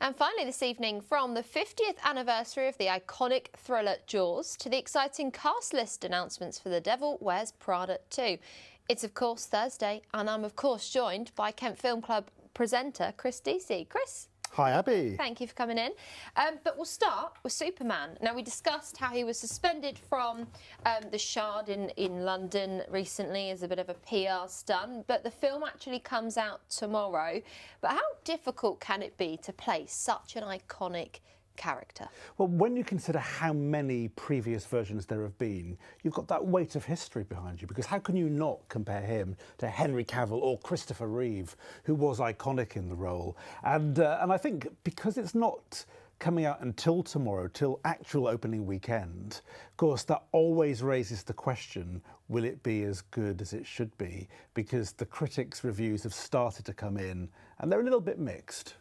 And finally this evening, from the 50th anniversary of the iconic thriller Jaws to the exciting cast list announcements for The Devil Wears Prada 2. It's of course Thursday, and I'm of course joined by Kent Film Club presenter Chris Deasy. Chris. Hi Abby. Thank you for coming in. But we'll start with Superman. Now, we discussed how he was suspended from the Shard in London recently as a bit of a PR stunt, but the film actually comes out tomorrow. But how difficult can it be to play such an iconic character? Well, when you consider how many previous versions there have been, you've got that weight of history behind you, because how can you not compare him to Henry Cavill or Christopher Reeve, who was iconic in the role? And I think because it's not coming out until tomorrow, till actual opening weekend, of course, that always raises the question, will it be as good as it should be? Because the critics' reviews have started to come in and they're a little bit mixed.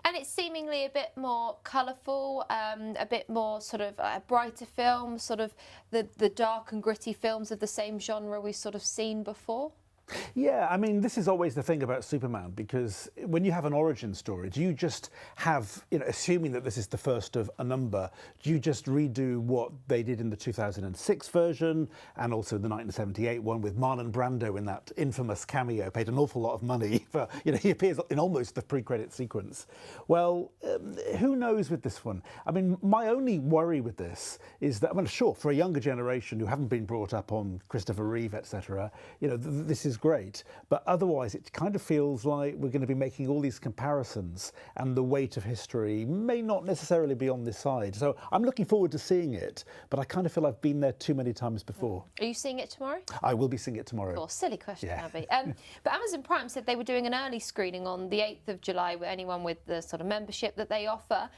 And it's seemingly a bit more colourful, a bit more sort of a brighter film, sort of the dark and gritty films of the same genre we've sort of seen before. Yeah, I mean, this is always the thing about Superman, because when you have an origin story, do you just have, assuming that this is the first of a number, do you just redo what they did in the 2006 version and also the 1978 one with Marlon Brando in that infamous cameo, paid an awful lot of money for, he appears in almost the pre-credit sequence. Well, who knows with this one? I mean, my only worry with this is that, well, sure, for a younger generation who haven't been brought up on Christopher Reeve, etc., this is great, but otherwise it kind of feels like we're going to be making all these comparisons and the weight of history may not necessarily be on this side. So I'm looking forward to seeing it, but I kind of feel I've been there too many times before. Are you seeing it tomorrow? I will be seeing it tomorrow. Of course, silly question, yeah. Abby. But Amazon Prime said they were doing an early screening on the 8th of July with anyone with the sort of membership that they offer.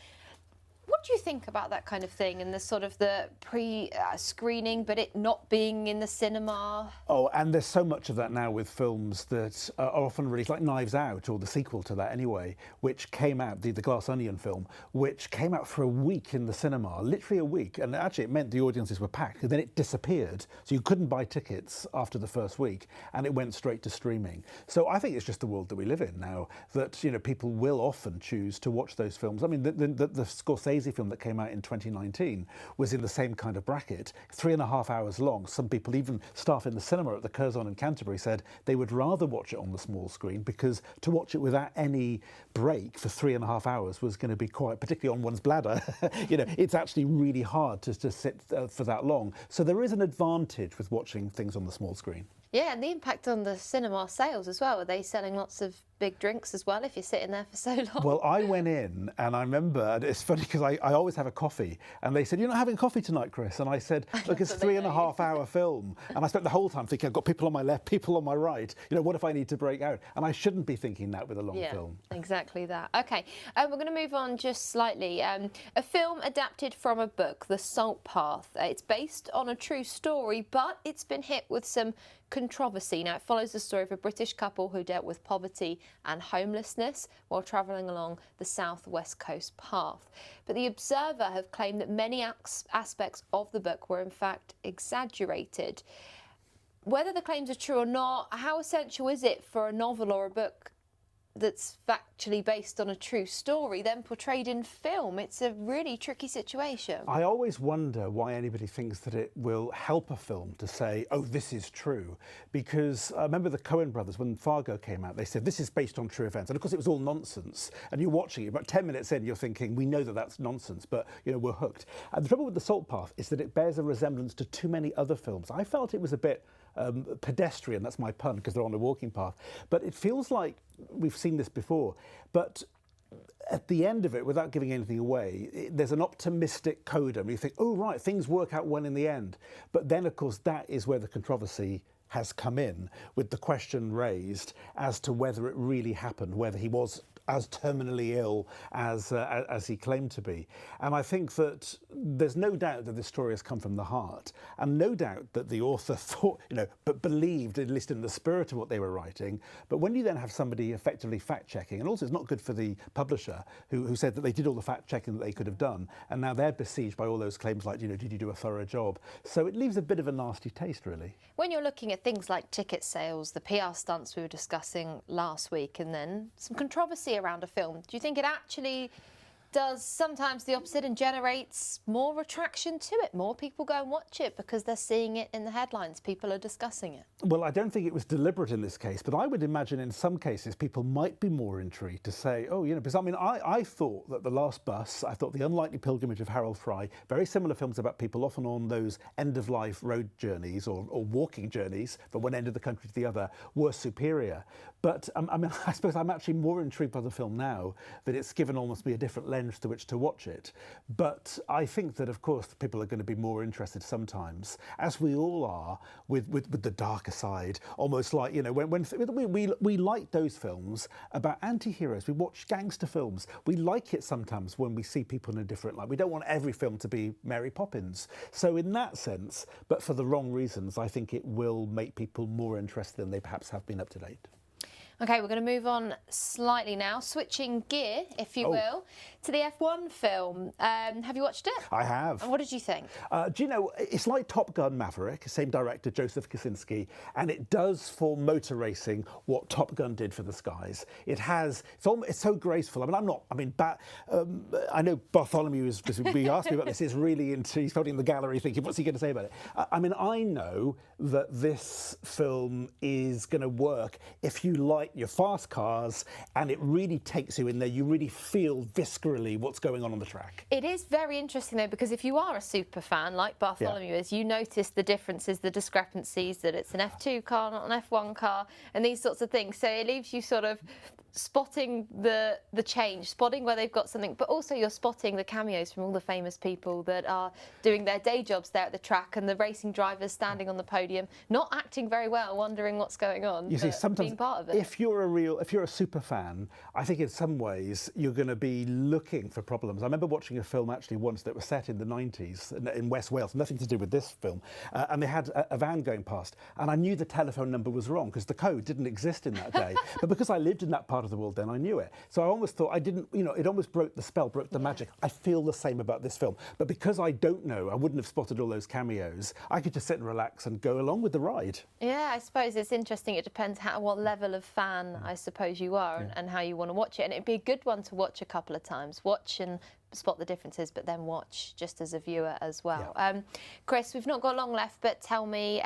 What do you think about that kind of thing and the sort of the pre-screening, but it not being in the cinema? Oh, and there's so much of that now with films that are often released, like Knives Out, or the sequel to that anyway, which came out, the Glass Onion film, which came out for a week in the cinema, literally a week. And actually it meant the audiences were packed, and then it disappeared. So you couldn't buy tickets after the first week, and it went straight to streaming. So I think it's just the world that we live in now, that, people will often choose to watch those films. I mean, the Scorsese film that came out in 2019 was in the same kind of bracket, 3.5 hours long. Some people, even staff in the cinema at the Curzon in Canterbury, said they would rather watch it on the small screen, because to watch it without any break for 3.5 hours was going to be quite, particularly on one's bladder, it's actually really hard to sit for that long. So there is an advantage with watching things on the small screen. Yeah, and the impact on the cinema sales as well. Are they selling lots of big drinks as well if you're sitting there for so long? Well, I went in and I remember, and it's funny because I always have a coffee, and they said, "You're not having coffee tonight, Chris?" And I said, "Look, it's a 3.5 hour film." And I spent the whole time thinking, I've got people on my left, people on my right. What if I need to break out? And I shouldn't be thinking that with a long film. Exactly that. Okay, we're going to move on just slightly. A film adapted from a book, The Salt Path. It's based on a true story, but it's been hit with some controversy. Now, it follows the story of a British couple who dealt with poverty and homelessness while travelling along the south-west coast path. But The Observer have claimed that many aspects of the book were in fact exaggerated. Whether the claims are true or not, how essential is it for a novel or a book that's factually based on a true story then portrayed in film? It's a really tricky situation. I always wonder why anybody thinks that it will help a film to say, oh, this is true. Because I remember the Coen brothers, when Fargo came out, they said, this is based on true events. And of course it was all nonsense. And you're watching it, about 10 minutes in, you're thinking, we know that that's nonsense, but we're hooked. And the trouble with The Salt Path is that it bears a resemblance to too many other films. I felt it was a bit pedestrian, that's my pun, because they're on a walking path. But it feels like we've seen this before. But at the end of it, without giving anything away, there's an optimistic coda. You think, oh, right, things work out well in the end. But then, of course, that is where the controversy has come in, with the question raised as to whether it really happened, whether he was as terminally ill as he claimed to be. And I think that there's no doubt that this story has come from the heart, and no doubt that the author thought, but believed, at least in the spirit of what they were writing. But when you then have somebody effectively fact-checking, and also it's not good for the publisher who said that they did all the fact-checking that they could have done, and now they're besieged by all those claims like, did you do a thorough job? So it leaves a bit of a nasty taste, really. When you're looking at things like ticket sales, the PR stunts we were discussing last week, and then some controversy around a film, do you think it actually does sometimes the opposite and generates more attraction to it. More people go and watch it because they're seeing it in the headlines. People are discussing it. Well, I don't think it was deliberate in this case, but I would imagine in some cases people might be more intrigued to say, oh, because I mean, I thought that The Last Bus, I thought The Unlikely Pilgrimage of Harold Fry, very similar films about people often on those end-of-life road journeys or walking journeys from one end of the country to the other, were superior. But I mean, I suppose I'm actually more intrigued by the film now that it's given almost me a different lens to which to watch it. But I think that, of course, people are going to be more interested sometimes, as we all are, with the darker side. Almost like, when we like those films about anti-heroes. We watch gangster films. We like it sometimes when we see people in a different light. We don't want every film to be Mary Poppins. So in that sense, but for the wrong reasons, I think it will make people more interested than they perhaps have been up to date. OK, we're going to move on slightly now, switching gear, if you will, to the F1 film. Have you watched it? I have. And what did you think? Do you know, it's like Top Gun Maverick, same director, Joseph Kosinski, and it does for motor racing what Top Gun did for the skies. It's so graceful. I know Bartholomew is, we asked me about this, is really into, he's probably in the gallery thinking, what's he going to say about it? I know that this film is going to work if you like your fast cars, and it really takes you in there. You really feel viscerally what's going on the track. It is very interesting though, because if you are a super fan like Bartholomew is, you notice the differences, the discrepancies, that it's an F2 car, not an F1 car, and these sorts of things. So it leaves you sort of spotting the change, spotting where they've got something, but also you're spotting the cameos from all the famous people that are doing their day jobs there at the track, and the racing drivers standing on the podium, not acting very well, wondering what's going on. You see, sometimes being part of it. If you're a super fan, I think in some ways you're going to be looking for problems. I remember watching a film actually once that was set in the 90s in West Wales, nothing to do with this film, and they had a van going past, and I knew the telephone number was wrong because the code didn't exist in that day. But because I lived in that part of the world then, I knew it. So I almost thought it almost broke the spell, broke the magic. I feel the same about this film. But because I don't know, I wouldn't have spotted all those cameos, I could just sit and relax and go along with the ride. Yeah, I suppose it's interesting. It depends what level of fan, I suppose, you are and how you want to watch it. And it'd be a good one to watch a couple of times. Watch and spot the differences, but then watch just as a viewer as well. Yeah. Chris, we've not got long left, but tell me,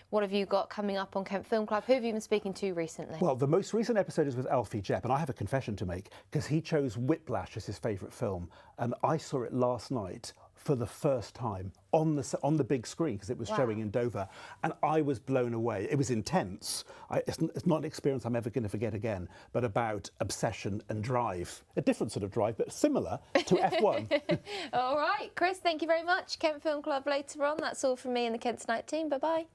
what have you got coming up on Kent Film Club? Who have you been speaking to recently? Well, the most recent episode is with Alfie Jepp, and I have a confession to make, because he chose Whiplash as his favourite film, and I saw it last night for the first time on the big screen, because it was showing in Dover, and I was blown away. It was intense. It's not an experience I'm ever going to forget again, but about obsession and drive. A different sort of drive, but similar to F1. All right, Chris, thank you very much. Kent Film Club later on. That's all from me and the Kent Tonight team. Bye-bye.